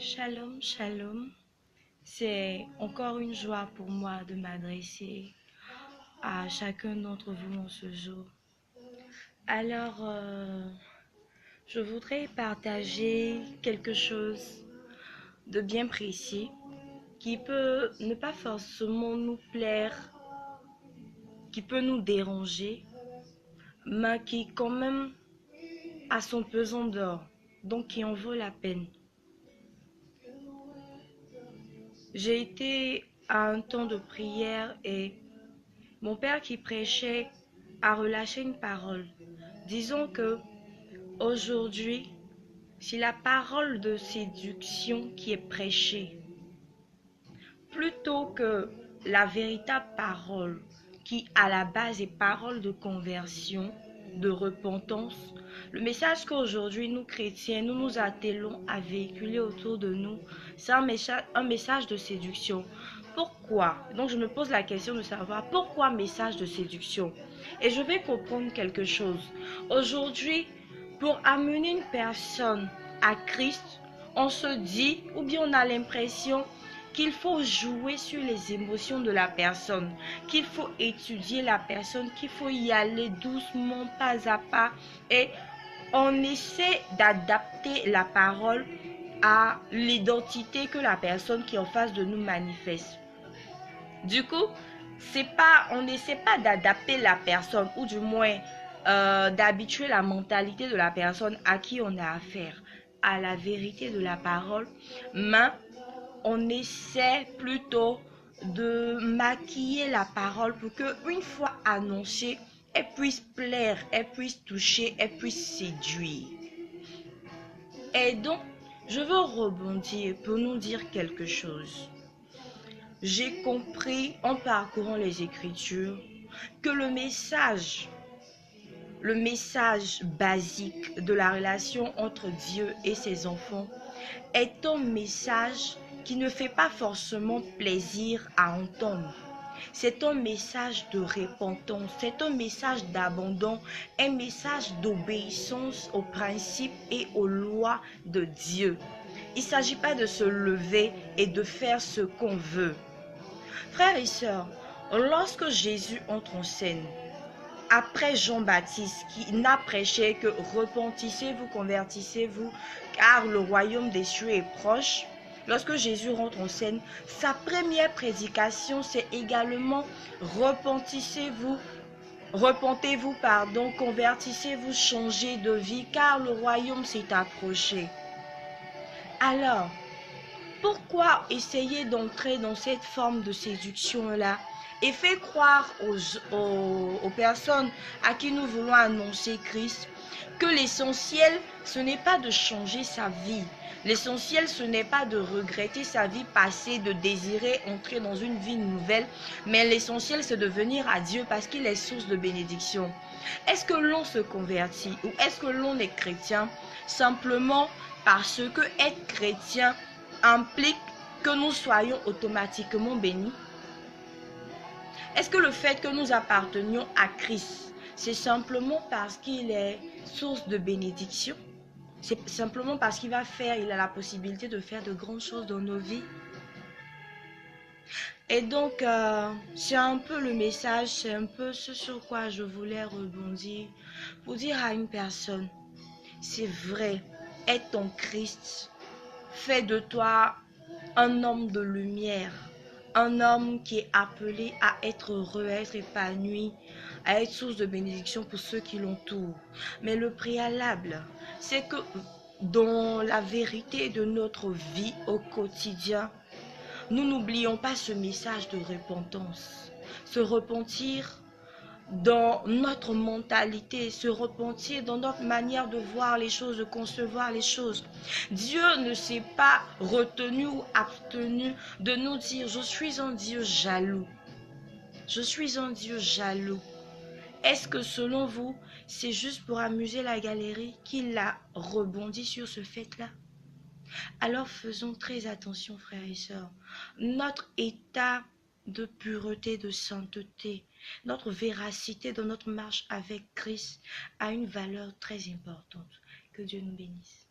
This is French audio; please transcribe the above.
Shalom, shalom. C'est encore une joie pour moi de m'adresser à chacun d'entre vous en ce jour. Alors, je voudrais partager quelque chose de bien précis qui peut ne pas forcément nous plaire, qui peut nous déranger, mais qui quand même a son pesant d'or, donc qui en vaut la peine. J'ai été à un temps de prière et mon père qui prêchait a relâché une parole. Disons que aujourd'hui, si la parole de séduction qui est prêchée, plutôt que la véritable parole qui à la base est parole de conversion, de repentance, le message qu'aujourd'hui nous chrétiens, nous attelons à véhiculer autour de nous, c'est un message de séduction. Pourquoi? Donc je me pose la question de savoir pourquoi message de séduction? Et je vais comprendre quelque chose. Aujourd'hui, pour amener une personne à Christ, on se dit, ou bien on a l'impression qu'il faut jouer sur les émotions de la personne, qu'il faut étudier la personne, qu'il faut y aller doucement, pas à pas, et on essaie d'adapter la parole à l'identité que la personne qui est en face de nous manifeste. Du coup, on n'essaie pas d'adapter la personne, ou du moins d'habituer la mentalité de la personne à qui on a affaire à la vérité de la parole, mais on essaie plutôt de maquiller la parole pour que, une fois annoncée, elle puisse plaire, elle puisse toucher, elle puisse séduire. Et donc, je veux rebondir pour nous dire quelque chose. J'ai compris en parcourant les Écritures que le message basique de la relation entre Dieu et ses enfants est un message qui ne fait pas forcément plaisir à entendre. C'est un message de repentance, c'est un message d'abandon, un message d'obéissance aux principes et aux lois de Dieu. Il ne s'agit pas de se lever et de faire ce qu'on veut. Frères et sœurs, lorsque Jésus entre en scène, après Jean-Baptiste qui n'a prêché que repentissez-vous, convertissez-vous, car le royaume des cieux est proche. Lorsque Jésus rentre en scène, sa première prédication, c'est également repentissez-vous, repentez-vous, convertissez-vous, changez de vie, car le royaume s'est approché. Alors, pourquoi essayer d'entrer dans cette forme de séduction-là et faire croire aux personnes à qui nous voulons annoncer Christ que l'essentiel, ce n'est pas de changer sa vie. L'essentiel, ce n'est pas de regretter sa vie passée, de désirer entrer dans une vie nouvelle, mais l'essentiel, c'est de venir à Dieu parce qu'il est source de bénédiction. Est-ce que l'on se convertit ou est-ce que l'on est chrétien simplement parce que être chrétien implique que nous soyons automatiquement bénis? Est-ce que le fait que nous appartenions à Christ, c'est simplement parce qu'il est source de bénédiction? C'est simplement parce qu'il a la possibilité de faire de grandes choses dans nos vies? Et donc, c'est un peu le message, c'est un peu ce sur quoi je voulais rebondir pour dire à une personne, c'est vrai, être en Christ fait de toi un homme de lumière, un homme qui est appelé à être heureux, à être épanoui, à être source de bénédiction pour ceux qui l'entourent. Mais le préalable, c'est que dans la vérité de notre vie au quotidien, nous n'oublions pas ce message de repentance. Se repentir dans notre mentalité, se repentir dans notre manière de voir les choses, de concevoir les choses. Dieu ne s'est pas retenu ou abstenu de nous dire « Je suis un Dieu jaloux ». Je suis un Dieu jaloux. Est-ce que selon vous, c'est juste pour amuser la galerie qu'il a rebondi sur ce fait-là? Alors faisons très attention, frères et sœurs. Notre état de pureté, de sainteté, notre véracité dans notre marche avec Christ a une valeur très importante. Que Dieu nous bénisse.